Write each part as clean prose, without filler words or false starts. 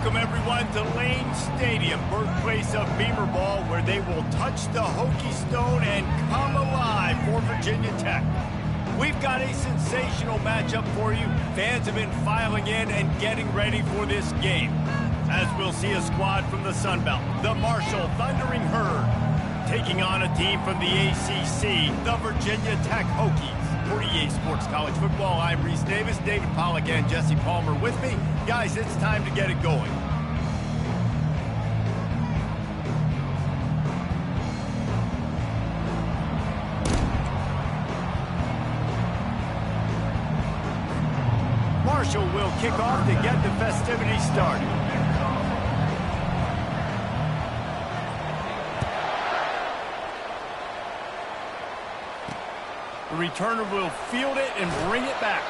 Welcome, everyone, to Lane Stadium, birthplace of Beamer Ball, where they will touch the Hokie Stone and come alive for Virginia Tech. We've got a sensational matchup for you. Fans have been filing in and getting ready for this game, as we'll see a squad from the Sun Belt, the Marshall Thundering Herd, taking on a team from the ACC, the Virginia Tech Hokies. For EA Sports College Football, I'm Reese Davis, David Pollack, and Jesse Palmer with me. Guys, it's time to get it going. Marshall will kick off to get the festivities started. The returner will field it and bring it back.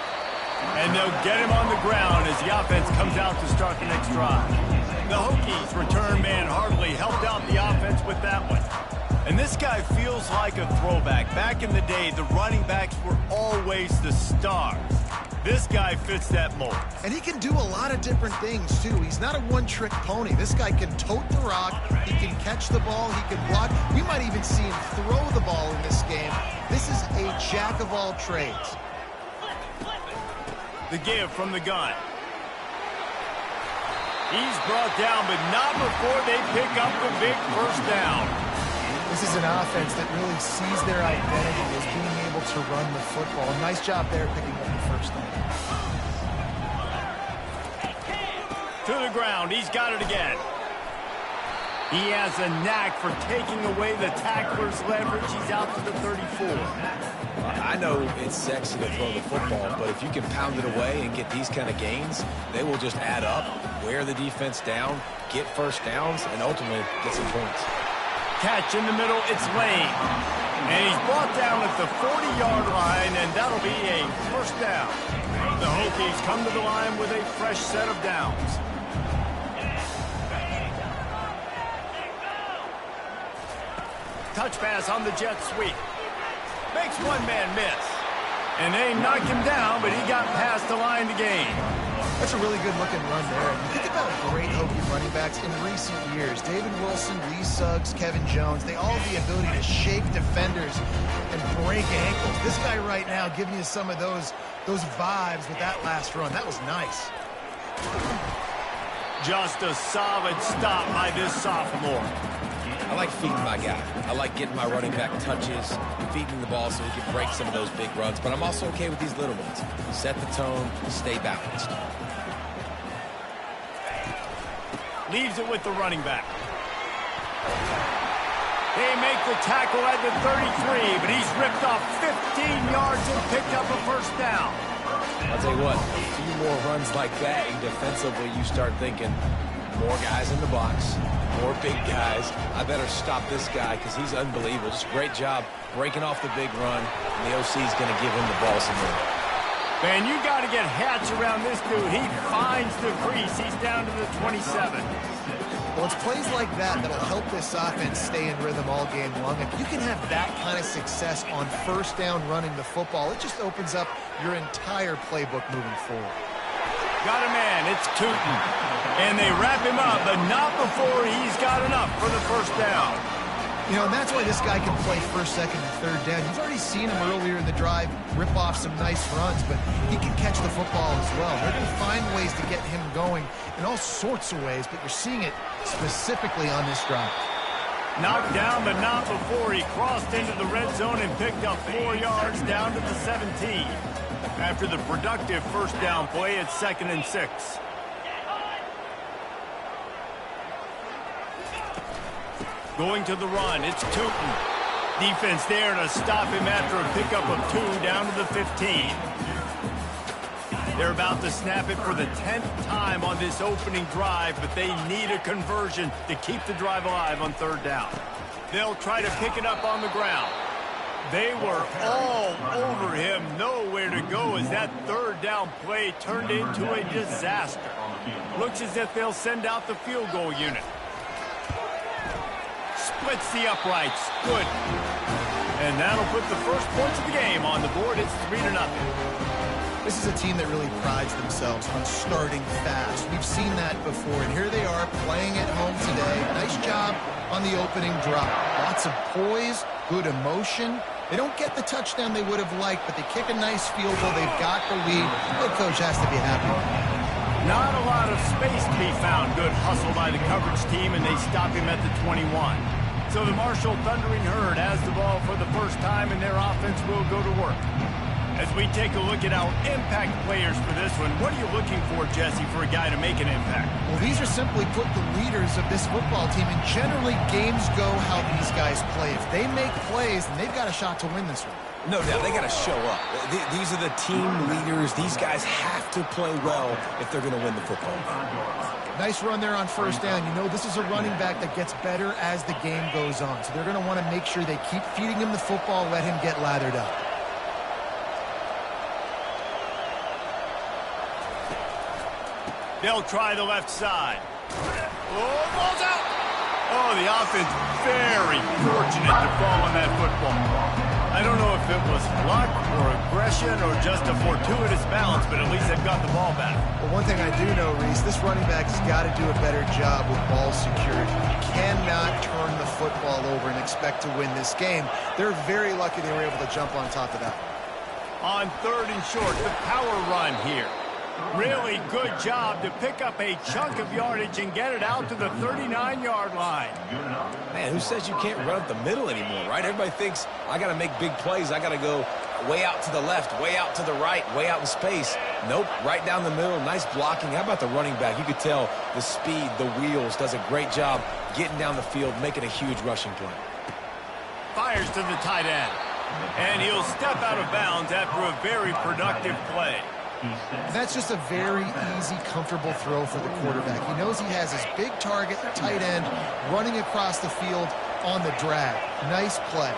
And they'll get him on the ground as the offense comes out to start the next drive. The Hokies return man Hartley helped out the offense with that one. And this guy feels like a throwback. Back in the day, the running backs were always the stars. This guy fits that mold. And he can do a lot of different things, too. He's not a one-trick pony. This guy can tote the rock. He can catch the ball. He can block. We might even see him throw the ball in this game. This is a jack of all trades. The give from the gun. He's brought down, but not before they pick up the big first down. This is an offense that really sees their identity as being able to run the football. Nice job there picking up the first down. To the ground. He's got it again. He has a knack for taking away the tackler's leverage. He's out to the 34. I know it's sexy to throw the football, but if you can pound it away and get these kind of gains, they will just add up, wear the defense down, get first downs, and ultimately get some points. Catch in the middle, it's Lane. And he's brought down at the 40-yard line, and that'll be a first down. The Hokies come to the line with a fresh set of downs. Touch pass on the jet sweep. Makes one man miss. And they knocked him down, but he got past the line to gain. That's a really good-looking run there. And you think about great Hokie running backs in recent years. David Wilson, Lee Suggs, Kevin Jones, they all have the ability to shake defenders and break ankles. This guy right now giving you some of those vibes with that last run. That was nice. Just a solid stop by this sophomore. I like feeding my guy. I like getting my running back touches, feeding the ball so he can break some of those big runs, but I'm also okay with these little ones. Set the tone, stay balanced. Leaves it with the running back. They make the tackle at the 33, but he's ripped off 15 yards and picked up a first down. I'll tell you what, a few more runs like that, and defensively you start thinking, more guys in the box, more big guys. I better stop this guy because he's unbelievable. Just great job breaking off the big run, and the OC is going to give him the ball some more. Man, you got to get hats around this dude. He finds the crease. He's down to the 27. Well, it's plays like that that'll help this offense stay in rhythm all game long. If you can have that kind of success on first down running the football, it just opens up your entire playbook moving forward. Got a man. It's Tootin. And they wrap him up, but not before he's got enough for the first down. You know, and that's why this guy can play first, second, and third down. You've already seen him earlier in the drive rip off some nice runs, but he can catch the football as well. They're going to find ways to get him going in all sorts of ways, but you're seeing it specifically on this drive. Knocked down, but not before he crossed into the red zone and picked up 4 yards down to the 17. After the productive first down play, it's 2nd and 6. Going to the run, it's Tootin. Defense there to stop him after a pickup of 2 down to the 15. They're about to snap it for the 10th time on this opening drive, but they need a conversion to keep the drive alive on 3rd down. They'll try to pick it up on the ground. They were all over him, nowhere to go as that 3rd down play turned into a disaster. Looks as if they'll send out the field goal unit. Splits the uprights. Good. And that'll put the first points of the game on the board. It's 3-0. This is a team that really prides themselves on starting fast. We've seen that before, and here they are playing at home today. Nice job on the opening drive. Lots of poise, good emotion. They don't get the touchdown they would have liked, but they kick a nice field goal. They've got the lead. The coach has to be happy. Not a lot of space to be found. Good hustle by the coverage team, and they stop him at the 21. So the Marshall Thundering Herd has the ball for the first time, and their offense will go to work. As we take a look at our impact players for this one, what are you looking for, Jesse, for a guy to make an impact? Well, these are simply put the leaders of this football team, and generally games go how these guys play. If they make plays, then they've got a shot to win this one. No doubt, they got to show up. These are the team leaders. These guys have to play well if they're going to win the football game. Nice run there on first down. You know, this is a running back that gets better as the game goes on, so they're going to want to make sure they keep feeding him the football, let him get lathered up. They'll try the left side. Oh, ball's out! Oh, the offense very fortunate to fall on that football. I don't know if it was luck or aggression or just a fortuitous balance, but at least they've got the ball back. Well, one thing I do know, Reese, this running back has got to do a better job with ball security. You cannot turn the football over and expect to win this game. They're very lucky they were able to jump on top of that. On 3rd and short, the power run here. Really good job to pick up a chunk of yardage and get it out to the 39-yard line. Man, who says you can't run up the middle anymore, right? Everybody thinks, I got to make big plays. I got to go way out to the left, way out to the right, way out in space. Nope, right down the middle, nice blocking. How about the running back? You could tell the speed, the wheels, does a great job getting down the field, making a huge rushing play. Fires to the tight end. And he'll step out of bounds after a very productive play. That's just a very easy, comfortable throw for the quarterback. He knows he has his big target, tight end, running across the field on the drag. Nice play.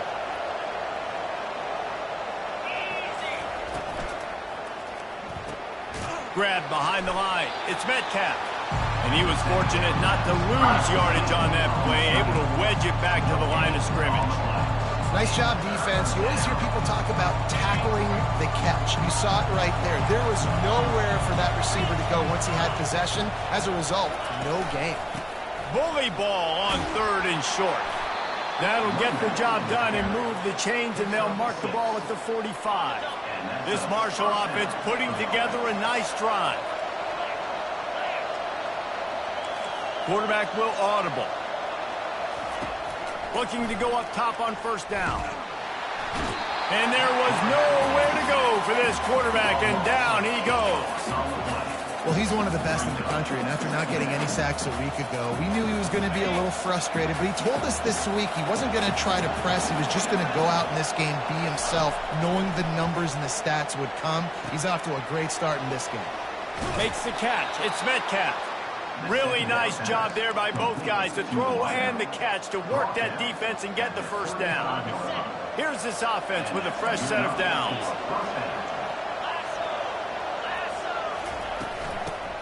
Grab behind the line. It's Metcalf. And he was fortunate not to lose yardage on that play, able to wedge it back to the line of scrimmage. Nice job, defense. You always hear people talk about tackling the catch. You saw it right there. There was nowhere for that receiver to go once he had possession. As a result, no gain. Bully ball on 3rd and short. That'll get the job done and move the chains, and they'll mark the ball at the 45. This Marshall offense putting together a nice drive. Quarterback will audible. Looking to go up top on 1st down. And there was nowhere to go for this quarterback, and down he goes. Well, he's one of the best in the country, and after not getting any sacks a week ago, we knew he was going to be a little frustrated, but he told us this week he wasn't going to try to press. He was just going to go out in this game, be himself, knowing the numbers and the stats would come. He's off to a great start in this game. Makes the catch. It's Metcalf. Really nice job there by both guys, the throw and the catch, to work that defense and get the 1st down. Here's this offense with a fresh set of downs.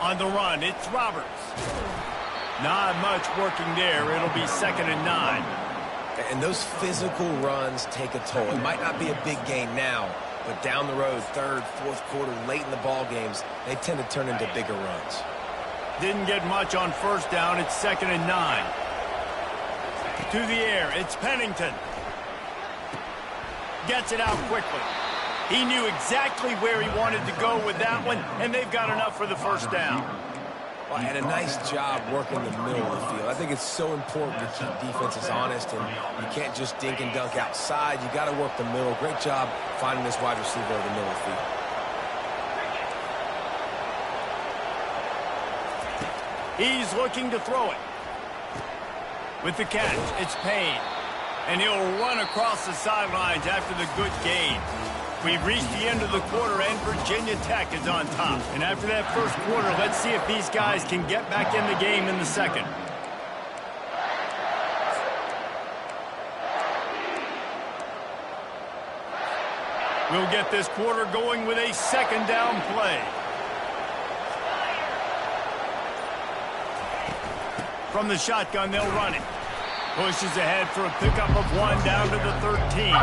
On the run, it's Roberts. Not much working there. It'll be 2nd and 9. And those physical runs take a toll. It might not be a big gain now, but down the road, 3rd, 4th quarter, late in the ball games, they tend to turn into bigger runs. Didn't get much on 1st down. It's 2nd and 9. To the air. It's Pennington. Gets it out quickly. He knew exactly where he wanted to go with that one, and they've got enough for the 1st down. Well, and a nice job working the middle of the field. I think it's so important to keep defenses honest, and you can't just dink and dunk outside. You got to work the middle. Great job finding this wide receiver in the middle of the field. He's looking to throw it. With the catch, it's Payne. And he'll run across the sidelines after the good gain. We've reached the end of the quarter, and Virginia Tech is on top. And after that 1st quarter, let's see if these guys can get back in the game in the 2nd. We'll get this quarter going with a 2nd down play. From the shotgun, they'll run it. Pushes ahead for a pickup of 1 down to the 13.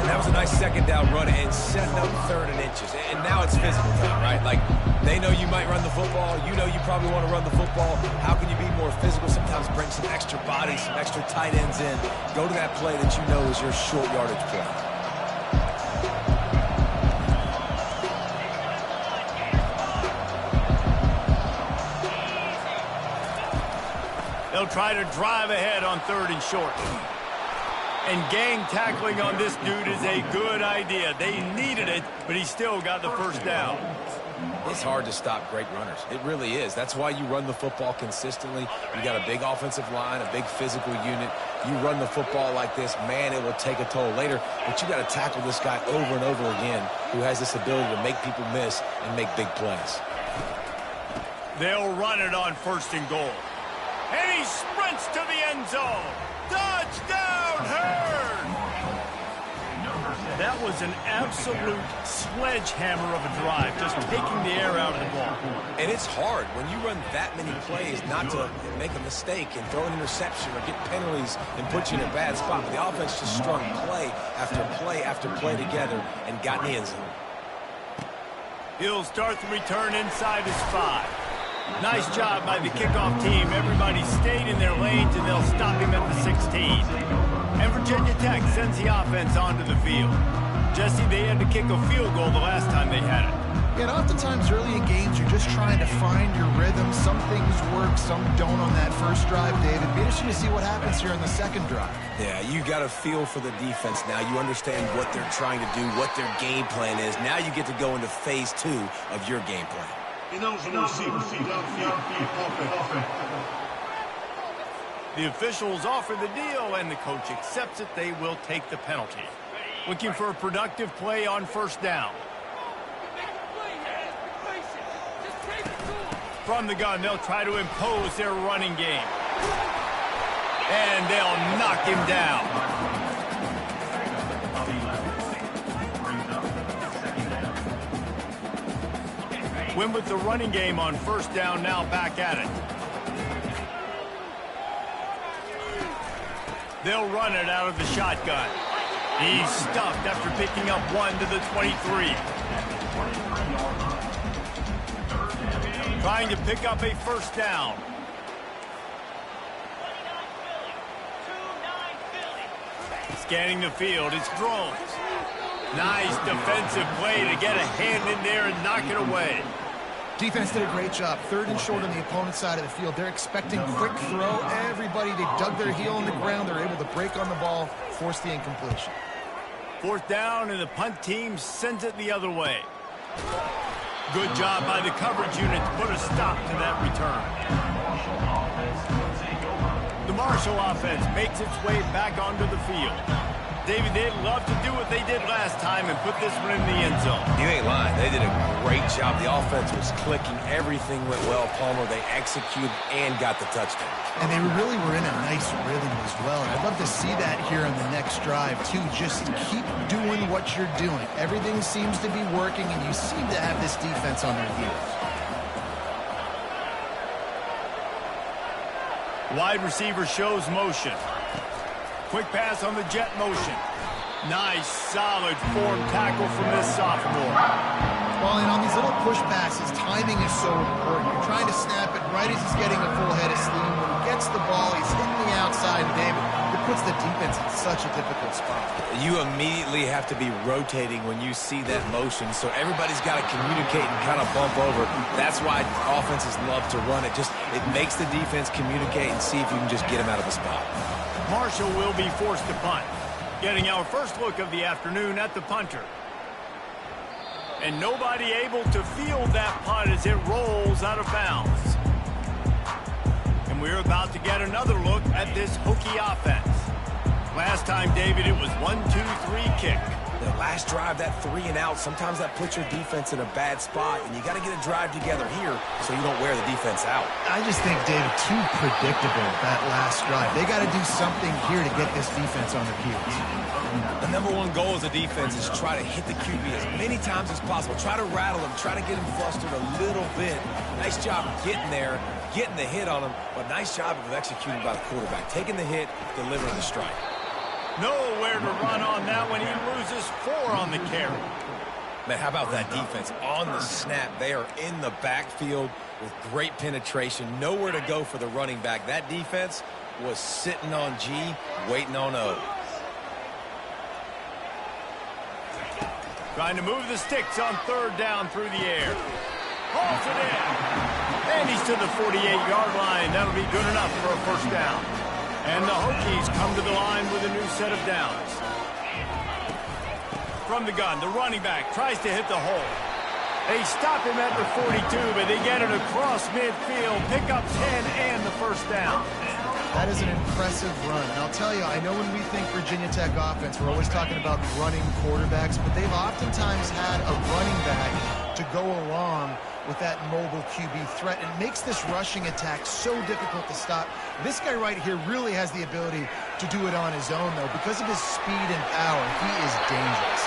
And that was a nice second down run and setting up 3rd and inches. And now it's physical time, right? Like, they know you might run the football. You know you probably want to run the football. How can you be more physical? Sometimes bring some extra bodies, some extra tight ends in. Go to that play that you know is your short yardage play. They'll try to drive ahead on 3rd and short. And gang tackling on this dude is a good idea. They needed it, but he still got the first down. It's hard to stop great runners. It really is. That's why you run the football consistently. You got a big offensive line, a big physical unit. You run the football like this, man, it will take a toll later. But you got to tackle this guy over and over again who has this ability to make people miss and make big plays. They'll run it on 1st and goal. And he sprints to the end zone. Touchdown, Herd! That was an absolute sledgehammer of a drive, just taking the air out of the ball. And it's hard when you run that many plays not to make a mistake and throw an interception or get penalties and put you in a bad spot. But the offense just strung play after play after play together and got in the end zone. He'll start the return inside his 5. Nice job by the kickoff team. Everybody stayed in their lanes, and they'll stop him at the 16. And Virginia Tech sends the offense onto the field. Jesse, they had to kick a field goal the last time they had it. Yeah, and oftentimes early in games, you're just trying to find your rhythm. Some things work, some don't on that first drive, David. Be interesting to see what happens here in the second drive. Yeah, you got a feel for the defense now. You understand what they're trying to do, what their game plan is. Now you get to go into phase 2 of your game plan. The officials offer the deal, and the coach accepts it. They will take the penalty. Looking for a productive play on 1st down. From the gun, they'll try to impose their running game. And they'll knock him down. Win with the running game on 1st down, now back at it. They'll run it out of the shotgun. He's stuffed after picking up 1 to the 23. Trying to pick up a 1st down. Scanning the field, it's drones. Nice defensive play to get a hand in there and knock it away. Defense did a great job. 3rd and short on the opponent's side of the field. They're expecting quick throw. Everybody, they dug their heel in the ground. They're able to break on the ball, force the incompletion. 4th down, and the punt team sends it the other way. Good job by the coverage unit to put a stop to that return. The Marshall offense makes its way back onto the field. David, they'd love to do what they did last time and put this one in the end zone. You ain't lying. They did a great job. The offense was clicking. Everything went well, Palmer. They executed and got the touchdown. And they really were in a nice rhythm as well. And I'd love to see that here on the next drive, too. Just keep doing what you're doing. Everything seems to be working, and you seem to have this defense on their heels. Wide receiver shows motion. Quick pass on the jet motion. Nice, solid form tackle from this sophomore. Well, and on these little push passes, timing is so important. You're trying to snap it right as he's getting a full head of steam. When he gets the ball, he's hitting the outside, David. It puts the defense in such a difficult spot. You immediately have to be rotating when you see that motion, so everybody's got to communicate and kind of bump over. That's why offenses love to run it. It makes the defense communicate and see if you can just get them out of the spot. Marshall will be forced to punt. Getting our first look of the afternoon at the punter. And nobody able to field that punt as it rolls out of bounds. And we're about to get another look at this Hokie offense. Last time, David, it was 1-2-3 kick. The last drive, that 3 and out, sometimes that puts your defense in a bad spot, and you got to get a drive together here so you don't wear the defense out. I just think, David, too predictable, that last drive. They got to do something here to get this defense on their heels. The number one goal as a defense is try to hit the QB as many times as possible. Try to rattle him, try to get him flustered a little bit. Nice job getting there, getting the hit on him, but nice job of executing by the quarterback. Taking the hit, delivering the strike. Nowhere to run on that one. He loses 4 on the carry. Man, how about that defense on the snap? They are in the backfield with great penetration. Nowhere to go for the running back. That defense was sitting on G, waiting on O. Trying to move the sticks on 3rd down through the air. Hauls it in. And he's to the 48-yard line. That'll be good enough for a 1st down. And the Hokies come to the line with a new set of downs. From the gun, the running back tries to hit the hole. They stop him at the 42, but they get it across midfield. Pick up 10 and the 1st down. That is an impressive run. And I'll tell you, I know when we think Virginia Tech offense, we're always talking about running quarterbacks, but they've oftentimes had a running back to go along with that mobile QB threat. It makes this rushing attack so difficult to stop. This guy right here really has the ability to do it on his own, though. Because of his speed and power, he is dangerous.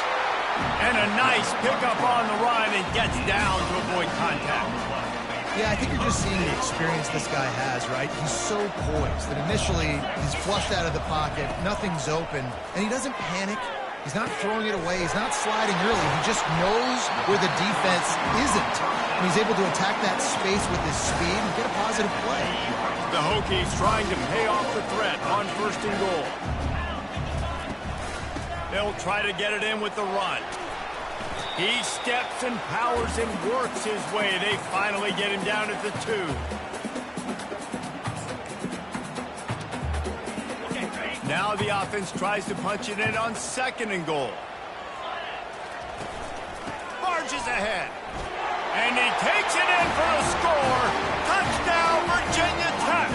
And a nice pickup on the run and gets down to avoid contact. Yeah, I think you're just seeing the experience this guy has, right? He's so poised that initially he's flushed out of the pocket, nothing's open, and he doesn't panic. He's not throwing it away. He's not sliding early. He just knows where the defense isn't. And he's able to attack that space with his speed and get a positive play. The Hokies trying to pay off the threat on 1st and goal. They'll try to get it in with the run. He steps and powers and works his way. They finally get him down at the 2. Now the offense tries to punch it in on 2nd and goal. Marches ahead. And he takes it in for a score. Touchdown, Virginia Tech.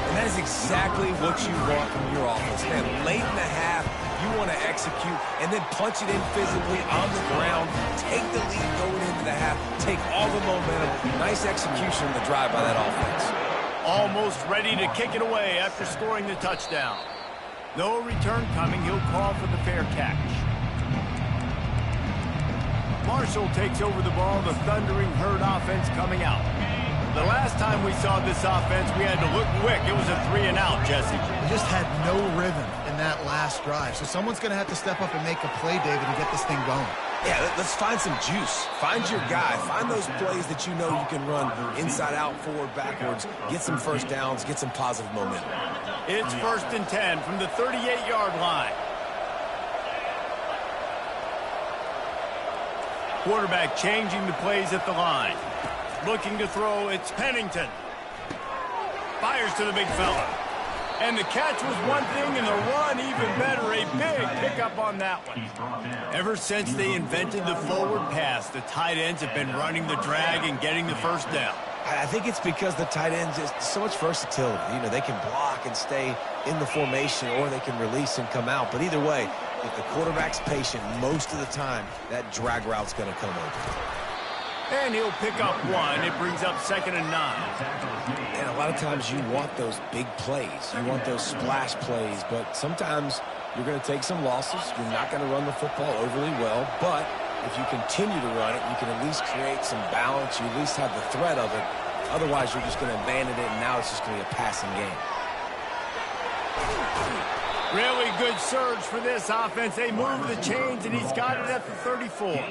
And that is exactly what you want from your offense. Man, late in the half, you want to execute and then punch it in physically on the ground. Take the lead going into the half. Take all the momentum. Nice execution of the drive by that offense. Almost ready to kick it away after scoring the touchdown. No return coming. He'll call for the fair catch. Marshall takes over the ball. The Thundering Herd offense coming out. The last time we saw this offense, we had to look quick. It was a 3 and out, Jesse. They just had no rhythm in that last drive. So someone's going to have to step up and make a play, David, and get this thing going. Yeah, let's find some juice. Find your guy. Find those plays that you know you can run inside out, forward, backwards. Get some 1st downs. Get some positive momentum. It's 1st and 10 from the 38-yard line. Quarterback changing the plays at the line. Looking to throw, it's Pennington. Fires to the big fella. And the catch was one thing, and the run even better. A big pickup on that one. Ever since they invented the forward pass, the tight ends have been running the drag and getting the 1st down. I think it's because the tight ends is so much versatility. You know, they can block and stay in the formation, or they can release and come out. But either way, if the quarterback's patient, most of the time, that drag route's going to come open. And he'll pick up 1. It brings up 2nd and 9. And a lot of times you want those big plays. You want those splash plays. But sometimes you're going to take some losses. You're not going to run the football overly well. But if you continue to run it, you can at least create some balance. You at least have the threat of it. Otherwise, you're just going to abandon it, and now it's just going to be a passing game. Really good surge for this offense. They move the chains, and he's got it at the 34.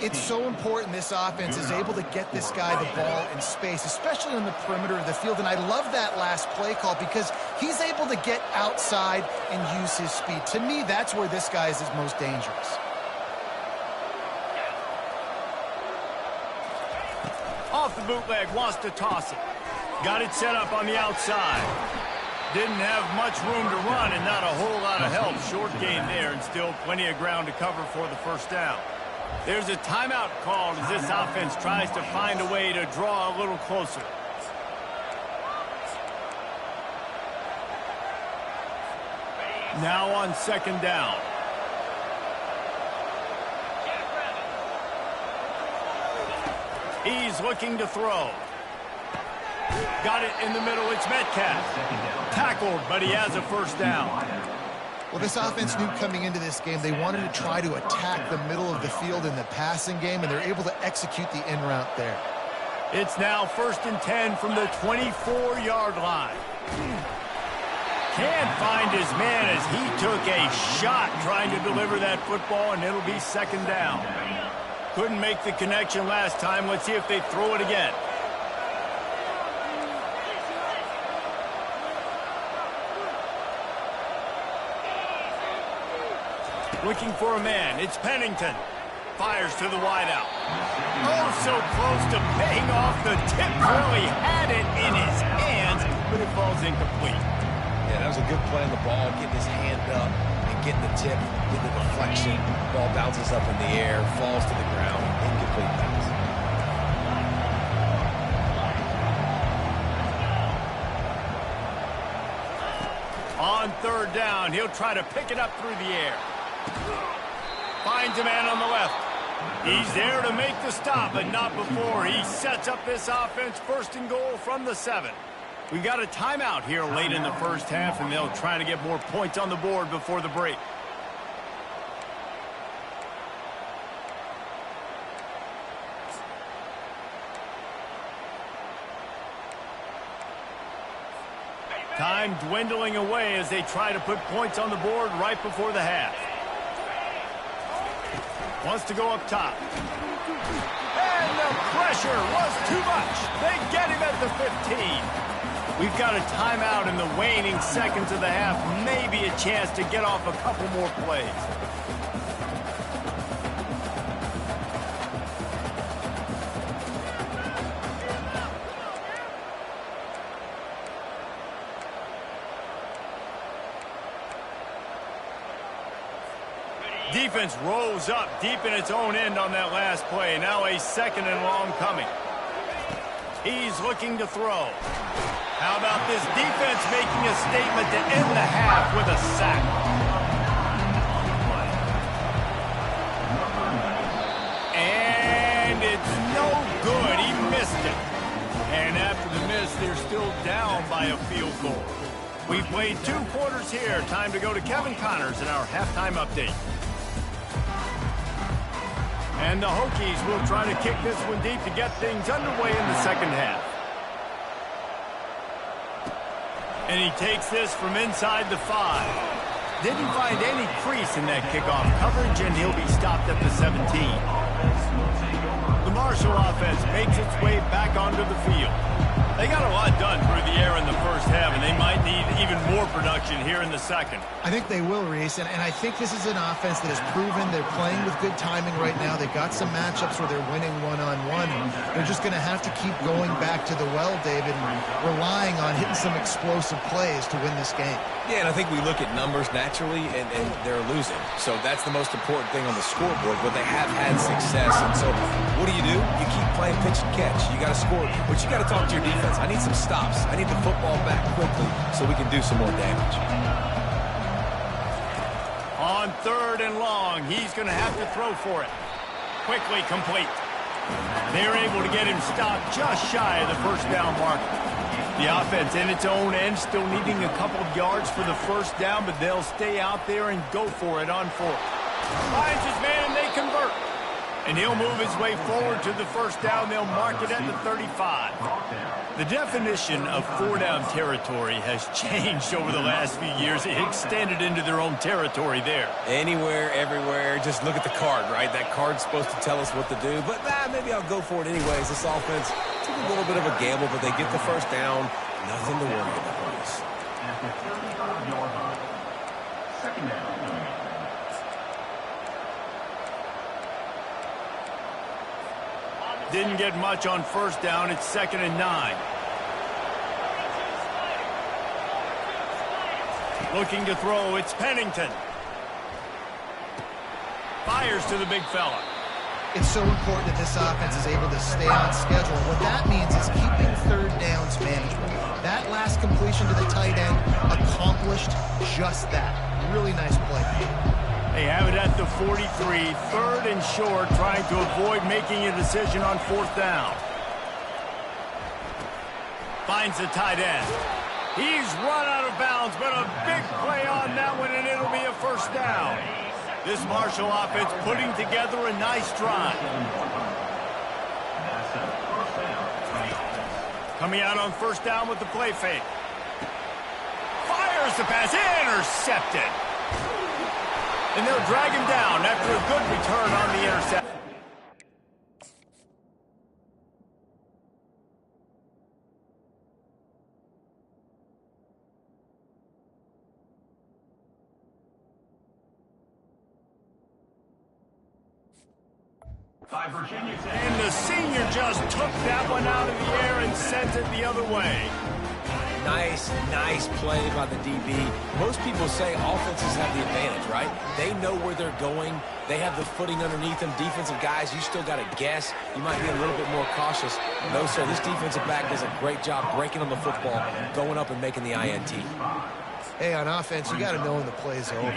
It's so important this offense is able to get this guy the ball in space, especially on the perimeter of the field. And I love that last play call because he's able to get outside and use his speed. To me, that's where this guy is his most dangerous. Off the bootleg, wants to toss it. Got it set up on the outside. Didn't have much room to run and not a whole lot of help. Short gain there and still plenty of ground to cover for the 1st down. There's a timeout called as this offense tries to find a way to draw a little closer. Now on 2nd down. He's looking to throw. Got it in the middle. It's Metcalf. Tackled, but he has a first down. Well, this offense knew coming into this game they wanted to try to attack the middle of the field in the passing game, and they're able to execute the in route there. It's now 1st and 10 from the 24-yard line. Can't find his man as he took a shot trying to deliver that football, and it'll be 2nd down. Couldn't make the connection last time. Let's see if they throw it again. Looking for a man. It's Pennington. Fires to the wideout. Oh, so close to paying off the tip. Really had it in his hands, but it falls incomplete. Yeah, that was a good play on the ball, getting his hand up and getting the tip, getting the deflection. Ball bounces up in the air, falls to the ground. Incomplete pass. On 3rd down, he'll try to pick it up through the air. Finds a man on the left. He's there to make the stop, but not before. He sets up this offense 1st and goal from the 7. We got a timeout here late in the first half, and they'll try to get more points on the board before the break. Time dwindling away as they try to put points on the board right before the half. Wants to go up top. And the pressure was too much. They get him at the 15. We've got a timeout in the waning seconds of the half. Maybe a chance to get off a couple more plays. Defense rose up deep in its own end on that last play. Now a 2nd and long coming. He's looking to throw. How about this defense making a statement to end the half with a sack? And it's no good. He missed it. And after the miss, they're still down by a field goal. We've played 2 quarters here. Time to go to Kevin Connors in our halftime update. And the Hokies will try to kick this one deep to get things underway in the 2nd half. And he takes this from inside the 5. Didn't find any crease in that kickoff coverage, and he'll be stopped at the 17. The Marshall offense makes its way back onto the field. They got a lot done through the air in the first half, and they might need even more production here in the 2nd. I think they will, Reese, and I think this is an offense that has proven they're playing with good timing right now. They've got some matchups where they're winning one-on-one. They're just going to have to keep going back to the well, David, and relying on hitting some explosive plays to win this game. Yeah, and I think we look at numbers naturally, and they're losing. So that's the most important thing on the scoreboard, but they have had success. And so what do? You keep playing pitch and catch. You got to score, but you got to talk to your defense. I need some stops. I need the football back quickly so we can do some more damage. On 3rd and long, he's going to have to throw for it. Quickly complete. They're able to get him stopped just shy of the 1st down marker. The offense in its own end still needing a couple of yards for the 1st down, but they'll stay out there and go for it on 4th. Finds his man, and they convert. And he'll move his way forward to the 1st down. They'll mark it at the 35. The definition of 4-down territory has changed over the last few years. It extended into their own territory there. Anywhere, everywhere. Just look at the card, right? That card's supposed to tell us what to do. But maybe I'll go for it anyways. This offense took a little bit of a gamble, but they get the 1st down. Nothing to worry about. After 35-yard line, 2nd down. Didn't get much on 1st down. It's 2nd and 9. Looking to throw. It's Pennington. Fires to the big fella. It's so important that this offense is able to stay on schedule. What that means is keeping 3rd downs manageable. That last completion to the tight end accomplished just that. Really nice play. They have it at the 43, 3rd and short, trying to avoid making a decision on 4th down. Finds the tight end. He's run out of bounds, but a big play on that one, and it'll be a 1st down. This Marshall offense putting together a nice drive. Coming out on 1st down with the play fake. Fires the pass, intercepted. And they'll drag him down after a good return on the interception. And the senior just took that one out of the air and sent it the other way. Nice play by the DB. Most people say offenses have the advantage, right? They know where they're going. They have the footing underneath them. Defensive guys, you still got to guess. You might be a little bit more cautious. No, sir, this defensive back does a great job breaking on the football, going up and making the INT. Hey, on offense, you got to know when the play's over.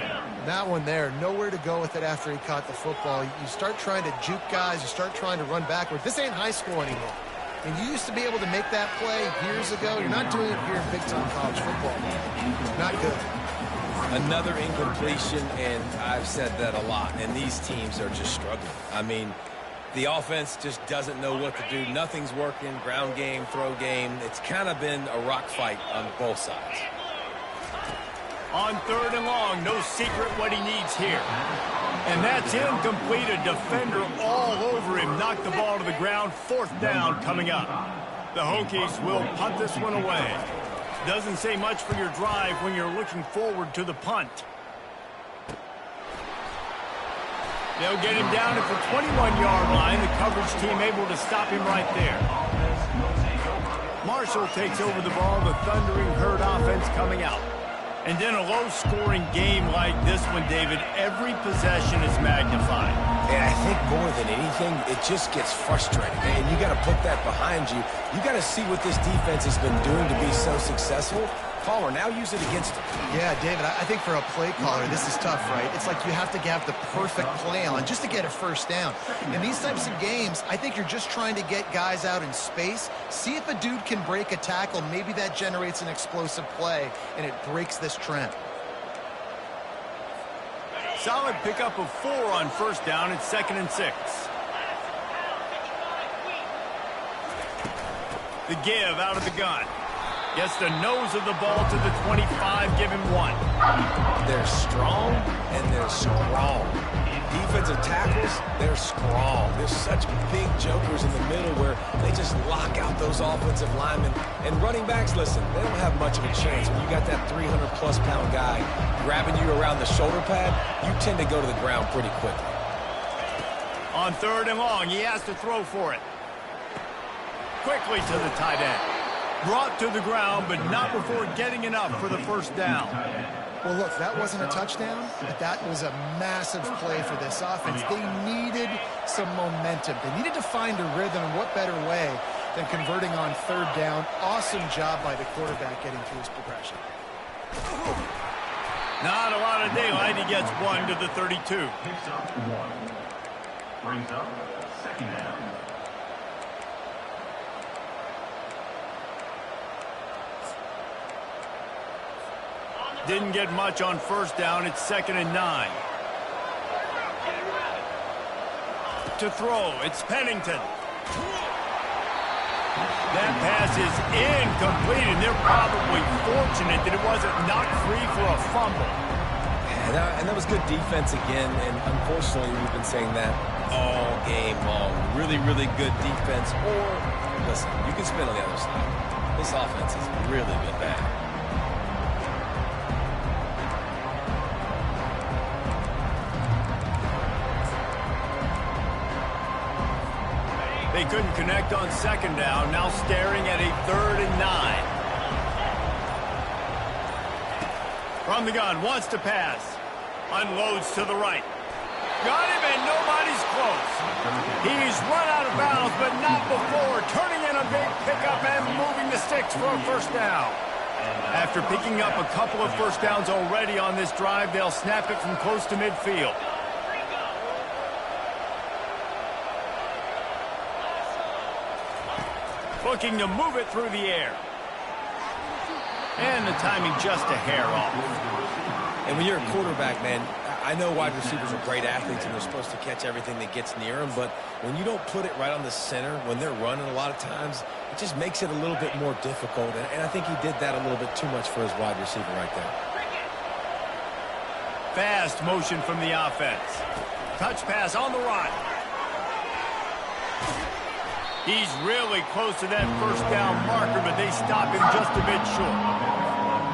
That one there, nowhere to go with it after he caught the football. You start trying to juke guys. You start trying to run backward. This ain't high school anymore. I mean, you used to be able to make that play years ago. You're not doing it here in big-time college football. Not good. Another incompletion, and I've said that a lot, and these teams are just struggling. I mean, the offense just doesn't know what to do. Nothing's working. Ground game, throw game. It's kind of been a rock fight on both sides. On 3rd and long, no secret what he needs here. And that's incomplete. A defender all over him. Knocked the ball to the ground. 4th down coming up. The Hokies will punt this one away. Doesn't say much for your drive when you're looking forward to the punt. They'll get him down at the 21-yard line. The coverage team able to stop him right there. Marshall takes over the ball. The Thundering Herd offense coming out. And in a low-scoring game like this one, David, every possession is magnified. And I think more than anything, it just gets frustrating. And you got to put that behind you. You got to see what this defense has been doing to be so successful. Caller, now use it against him. Yeah, David, I think for a play caller, this is tough, right? It's like you have to have the perfect play on just to get a 1st down. In these types of games, I think you're just trying to get guys out in space, see if a dude can break a tackle. Maybe that generates an explosive play, and it breaks this trend. Solid pickup of 4 on 1st down. It's 2nd and 6. The give out of the gun. Gets the nose of the ball to the 25, give him 1. They're strong, and they're strong. Defensive tackles, they're strong. There's such big jokers in the middle where they just lock out those offensive linemen. And running backs, listen, they don't have much of a chance. When you got that 300-plus pound guy grabbing you around the shoulder pad, you tend to go to the ground pretty quickly. On 3rd and long, he has to throw for it. Quickly to the tight end. Brought to the ground, but not before getting enough for the 1st down. Well, look, that wasn't a touchdown, but that was a massive play for this offense. They needed some momentum. They needed to find a rhythm, and what better way than converting on 3rd down. Awesome job by the quarterback getting through his progression. Not a lot of daylight. He gets 1 to the 32. Picks up 1. Brings up 2nd down. Didn't get much on 1st down. It's 2nd and 9. To throw, it's Pennington. That pass is incomplete, and they're probably fortunate that it wasn't knocked free for a fumble. And that was good defense again, and unfortunately we've been saying that all game long. Really, really good defense. Or, listen, you can spin on the other side. This offense has really been bad. They couldn't connect on 2nd down, now staring at a 3rd and 9. From the gun, wants to pass. Unloads to the right. Got him, and nobody's close. He's run out of bounds, but not before. Turning in a big pickup and moving the sticks for a 1st down. After picking up a couple of first downs already on this drive, they'll snap it from close to midfield. Looking to move it through the air. And the timing just a hair off. And when you're a quarterback, man, I know wide receivers are great athletes and they're supposed to catch everything that gets near them, but when you don't put it right on the center, when they're running a lot of times, it just makes it a little bit more difficult. And I think he did that a little bit too much for his wide receiver right there. Fast motion from the offense. Touch pass on the run. He's really close to that first down marker, but they stop him just a bit short.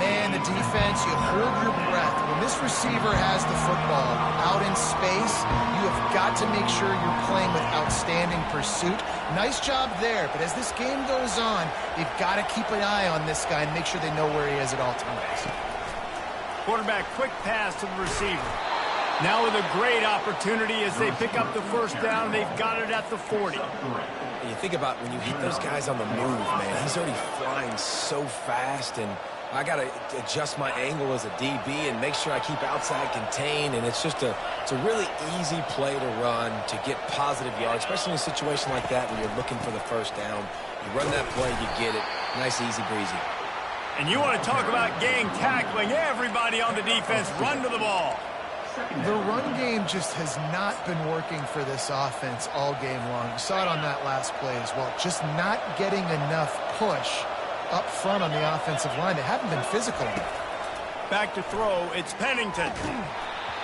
Man, the defense, you hold your breath. When this receiver has the football out in space, you have got to make sure you're playing with outstanding pursuit. Nice job there, but as this game goes on, you've got to keep an eye on this guy and make sure they know where he is at all times. Quarterback, quick pass to the receiver. Now with a great opportunity as they pick up the first down, they've got it at the 40. And you think about when you hit those guys on the move, man, he's already flying so fast, and I got to adjust my angle as a DB and make sure I keep outside contained, and it's a really easy play to run to get positive yards, especially in a situation like that when you're looking for the first down. You run that play, you get it. Nice, easy breezy. And you want to talk about gang tackling. Everybody on the defense run to the ball. The run game just has not been working for this offense all game long. You saw it on that last play as well. Just not getting enough push up front on the offensive line. They haven't been physical enough. Back to throw, it's Pennington.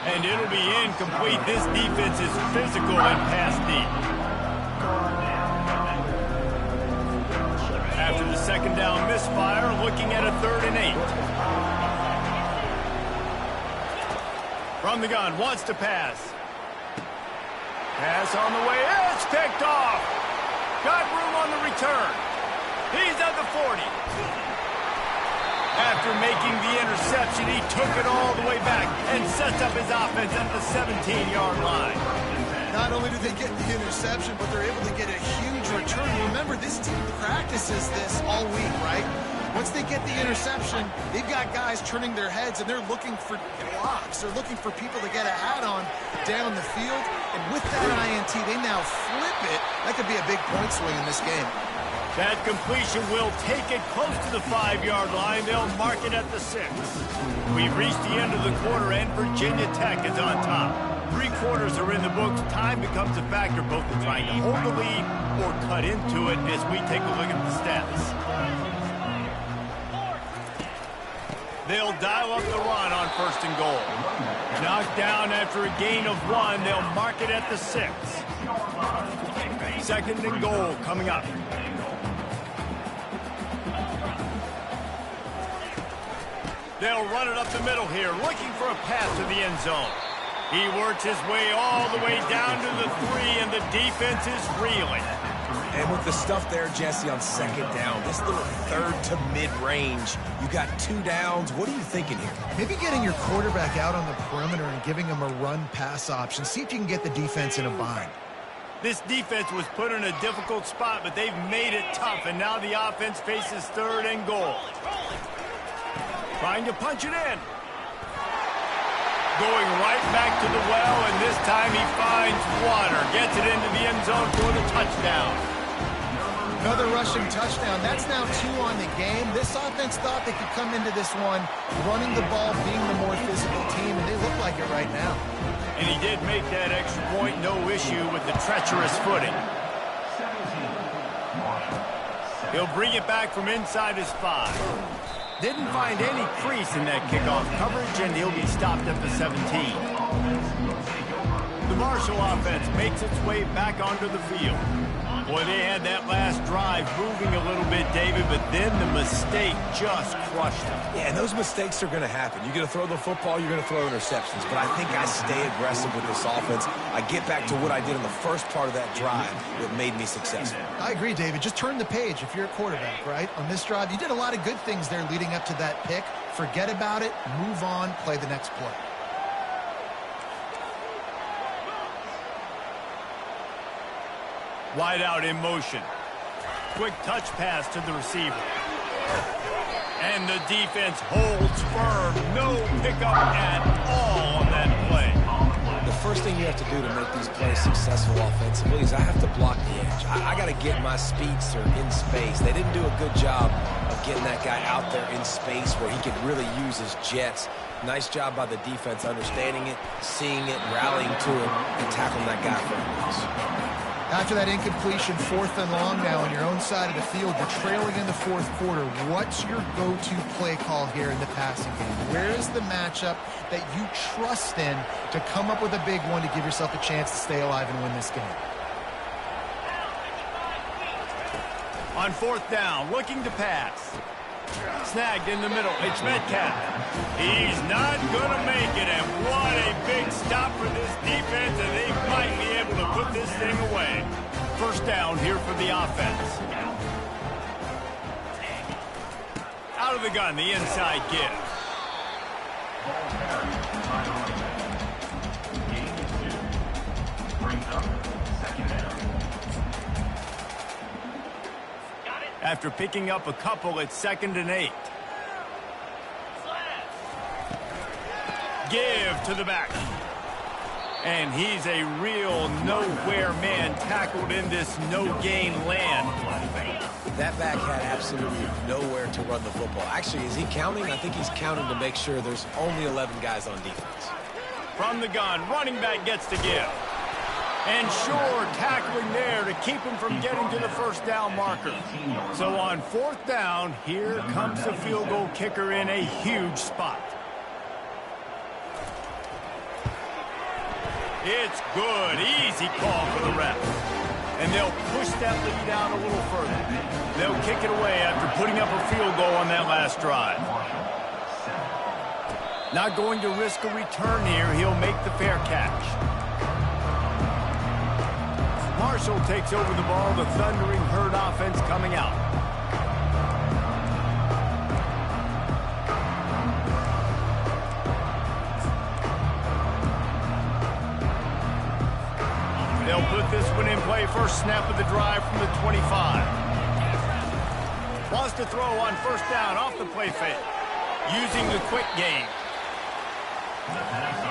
And it'll be incomplete. This defense is physical and pass deep. After the second down misfire, looking at a 3rd and 8. From the gun, wants to pass. Pass on the way, it's picked off. Got room on the return. He's at the 40. After making the interception, he took it all the way back and sets up his offense at the 17-yard line. Not only do they get the interception, but they're able to get a huge return. Remember, this team practices this all week, right? Once they get the interception, they've got guys turning their heads, and they're looking for blocks. They're looking for people to get a hat on down the field. And with that INT, they now flip it. That could be a big point swing in this game. That completion will take it close to the 5-yard line. They'll mark it at the 6. We've reached the end of the quarter, and Virginia Tech is on top. 3 quarters are in the books. Time becomes a factor, both in trying to hold the lead or cut into it as we take a look at the stats. They'll dial up the run on 1st and goal. Knocked down after a gain of 1. They'll mark it at the 6. 2nd and goal coming up. They'll run it up the middle here, looking for a pass to the end zone. He works his way all the way down to the 3, and the defense is reeling. And with the stuff there, Jesse, on 2nd down, this little 3rd to mid-range, you got 2 downs. What are you thinking here? Maybe getting your quarterback out on the perimeter and giving him a run-pass option. See if you can get the defense in a bind. This defense was put in a difficult spot, but they've made it tough, and now the offense faces 3rd and goal. Trying to punch it in. Going right back to the well, and this time he finds water. Gets it into the end zone for the touchdown. Another rushing touchdown. That's now 2 on the game. This offense thought they could come into this one running the ball, being the more physical team, and they look like it right now. And he did make that extra point, no issue with the treacherous footing. He'll bring it back from inside his 5. Didn't find any crease in that kickoff coverage, and he'll be stopped at the 17. The Marshall offense makes its way back onto the field. Boy, they had that last drive moving a little bit, David, but then the mistake just crushed them. Yeah, and those mistakes are going to happen. You're going to throw the football, you're going to throw interceptions, but I think I stay aggressive with this offense. I get back to what I did in the first part of that drive that made me successful. I agree, David. Just turn the page if you're a quarterback, right? On this drive, you did a lot of good things there leading up to that pick. Forget about it, move on, play the next play. Wide out in motion. Quick touch pass to the receiver. And the defense holds firm. No pickup at all on that play. The first thing you have to do to make these plays successful offensively is I have to block the edge. I got to get my speedster in space. They didn't do a good job of getting that guy out there in space where he could really use his jets. Nice job by the defense understanding it, seeing it, rallying to it, and tackling that guy for a loss. After that incompletion, 4th and long now on your own side of the field, you're trailing in the 4th quarter. What's your go-to play call here in the passing game? Where is the matchup that you trust in to come up with a big one to give yourself a chance to stay alive and win this game? On 4th down, looking to pass. Snagged in the middle. It's Metcalf. He's not going to make it, and what a big stop for this defense, and they might be able to put this thing away. 1st down here for the offense. Out of the gun, the inside give. After picking up a couple, it's 2nd and 8. Give to the back. And he's a real nowhere man tackled in this no-gain land. That back had absolutely nowhere to run the football. Actually, is he counting? I think he's counting to make sure there's only 11 guys on defense. From the gun, running back gets the give. And sure, tackling there to keep him from getting to the 1st down marker. So on 4th down, here comes the field goal kicker in a huge spot. It's good. Easy call for the ref. And they'll push that lead out a little further. They'll kick it away after putting up a field goal on that last drive. Not going to risk a return here. He'll make the fair catch. Marshall takes over the ball. The Thundering Herd offense coming out. They'll put this one in play. First snap of the drive from the 25. Wants to throw on 1st down off the play fake. Using the quick game.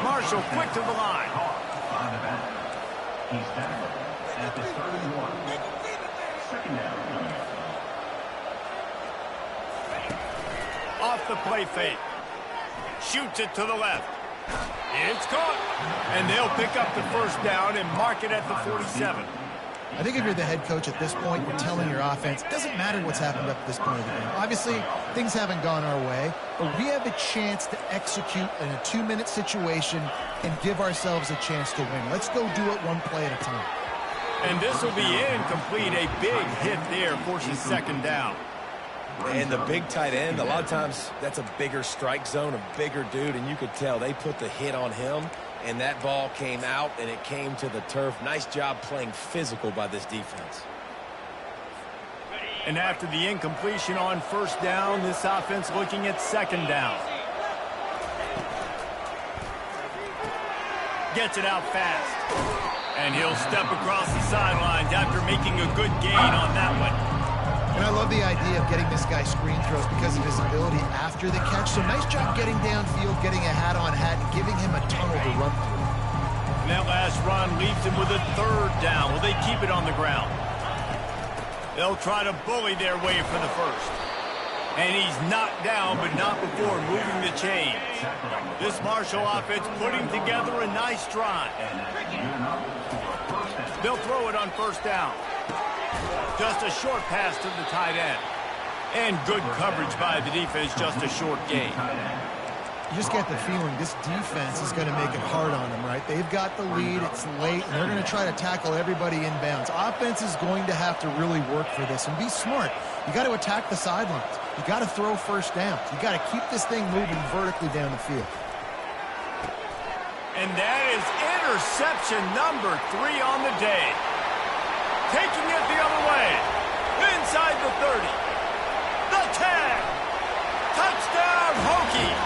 Marshall quick to the line. He's down at the 31. 2nd down. Off the play fake. Shoots it to the left. It's caught. And they'll pick up the 1st down and mark it at the 47. I think if you're the head coach at this point, you're telling your offense, it doesn't matter what's happened up to this point of the game. Obviously, things haven't gone our way, but we have a chance to execute in a 2-minute situation and give ourselves a chance to win. Let's go do it one play at a time. And this will be incomplete. A big hit there forces 2nd down. And the big tight end, a lot of times that's a bigger strike zone, a bigger dude, and you could tell they put the hit on him, and that ball came out, and it came to the turf. Nice job playing physical by this defense. And after the incompletion on 1st down, this offense looking at 2nd down. Gets it out fast. And he'll step across the sidelines after making a good gain on that one. And I love the idea of getting this guy screen throws because of his ability after the catch. So nice job getting downfield, getting a hat-on-hat, and giving him a tunnel to run through. And that last run leaves him with a 3rd down. Will they keep it on the ground? They'll try to bully their way for the 1st. And he's knocked down, but not before moving the chains. This Marshall offense putting together a nice drive. They'll throw it on 1st down. Just a short pass to the tight end. And good coverage by the defense, just a short gain. You just get the feeling this defense is going to make it hard on them, right? They've got the lead, it's late, and they're going to try to tackle everybody inbounds. Offense is going to have to really work for this and be smart. You got to attack the sidelines. You got to throw 1st downs. You got to keep this thing moving vertically down the field. And that is interception number 3 on the day. Taking it the other way. Inside the 30. The 10. Touchdown, Hokies.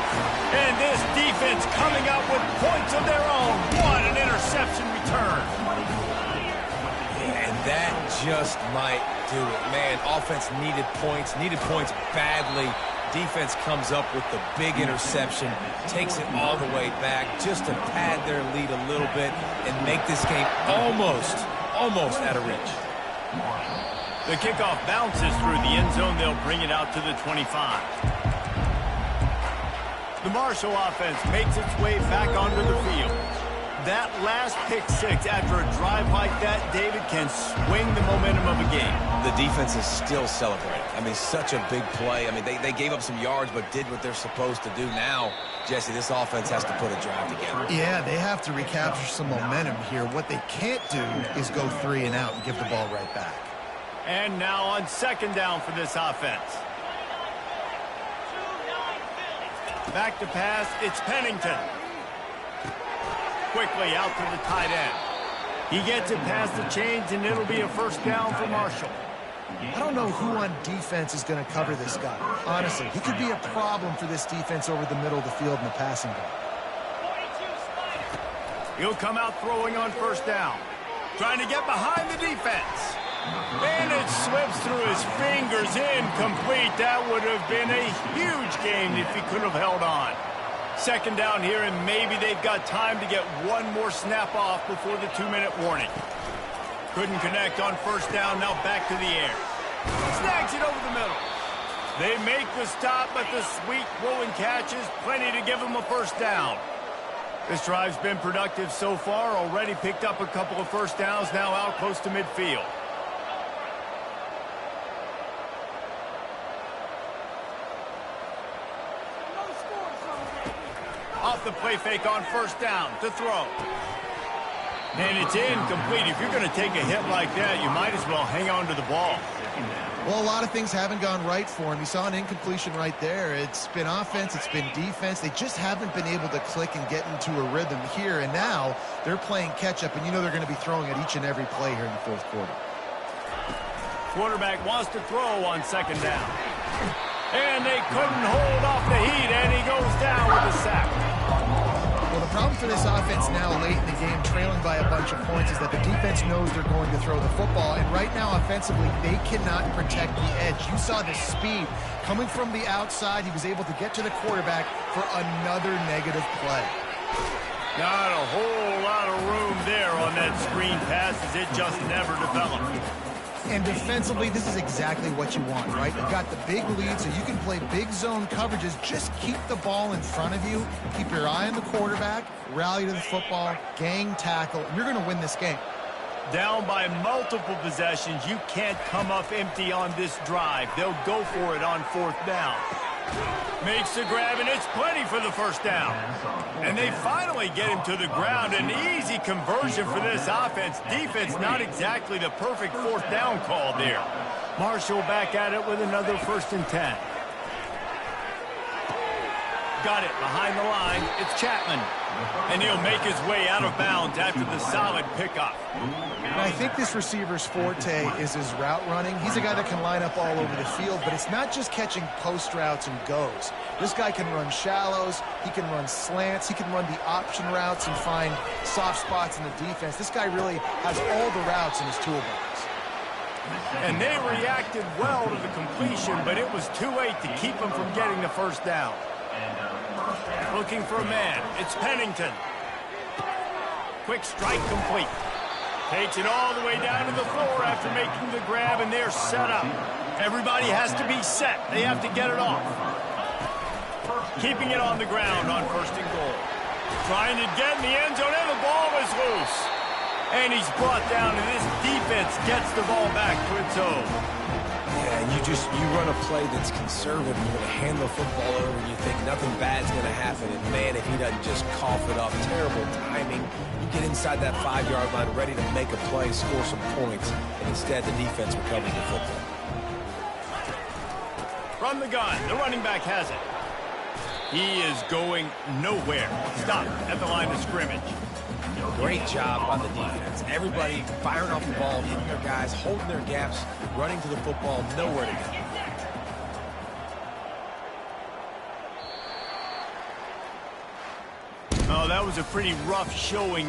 And this defense coming out with points of their own. What an interception return. And that just might do it. Man, offense needed points badly. defense comes up with the big interception, takes it all the way back just to pad their lead a little bit and make this game almost out of reach. The kickoff bounces through the end zone. They'll bring it out to the 25. The Marshall offense makes its way back onto the field. That last pick six after a drive like that, David, can swing the momentum of a game. The defense is still celebrating. I mean, such a big play. I mean, they gave up some yards but did what they're supposed to do. Now, Jesse, this offense has to put a drive together. Yeah, they have to recapture some momentum here. What they can't do is go 3 and out and give the ball right back. And now on second down for this offense. Back to pass, it's Pennington. Quickly out to the tight end. He gets it past the chains, and it'll be a first down for Marshall. I don't know who on defense is going to cover this guy. Honestly, he could be a problem for this defense over the middle of the field in the passing game. He'll come out throwing on first down. Trying to get behind the defense. And it slips through his fingers, incomplete. That would have been a huge gain if he could have held on. Second down here, and maybe they've got time to get one more snap off before the 2-minute warning. Couldn't connect on first down, now back to the air. Snags it over the middle. They make the stop, but the sweet throw and catch is plenty to give them a first down. This drive's been productive so far, already picked up a couple of first downs, now out close to midfield. Off the play fake on first down to throw. And it's incomplete. If you're going to take a hit like that, you might as well hang on to the ball. Well, a lot of things haven't gone right for him. You saw an incompletion right there. It's been offense, it's been defense. They just haven't been able to click and get into a rhythm here. And now they're playing catch-up, and you know they're going to be throwing at each and every play here in the fourth quarter. Quarterback wants to throw on second down. And they couldn't hold off the heat, and he goes down with a sack. Well, the problem for this offense now late in the game, trailing by a bunch of points, is that the defense knows they're going to throw the football. And right now, offensively, they cannot protect the edge. You saw the speed coming from the outside. He was able to get to the quarterback for another negative play. Not a whole lot of room there on that screen pass as it just never developed. And defensively, this is exactly what you want, right? You've got the big lead, so you can play big zone coverages. Just keep the ball in front of you. Keep your eye on the quarterback. Rally to the football. Gang tackle. And you're going to win this game. Down by multiple possessions. You can't come up empty on this drive. They'll go for it on fourth down. Makes the grab, and it's plenty for the first down. And they finally get him to the ground. An easy conversion for this offense. Defense, not exactly the perfect fourth down call there. Marshall back at it with another 1st and 10. Got it behind the line. It's Chapman. And he'll make his way out of bounds after the solid pickup. And I think this receiver's forte is his route running. He's a guy that can line up all over the field, but it's not just catching post routes and goes. This guy can run shallows, he can run slants, he can run the option routes and find soft spots in the defense. This guy really has all the routes in his toolbox. And they reacted well to the completion, but it was too late to keep him from getting the first down. Looking for a man. It's Pennington. Quick strike complete. Takes it all the way down to the floor after making the grab, and they're set up. Everybody has to be set. They have to get it off. Keeping it on the ground on 1st and goal. Trying to get in the end zone, and the ball is loose. And he's brought down, and this defense gets the ball back to its own. Yeah, and you run a play that's conservative. You're going to hand the football over, and you think nothing bad's going to happen. And, man, if he doesn't just cough it up, terrible timing. You get inside that 5-yard line ready to make a play, score some points, and instead the defense recovers the football. From the gun, the running back has it. He is going nowhere. Stop at the line of scrimmage. Great job by the defense. Everybody firing off the ball, hitting their guys, holding their gaps, running to the football, nowhere to go. Oh, that was a pretty rough showing.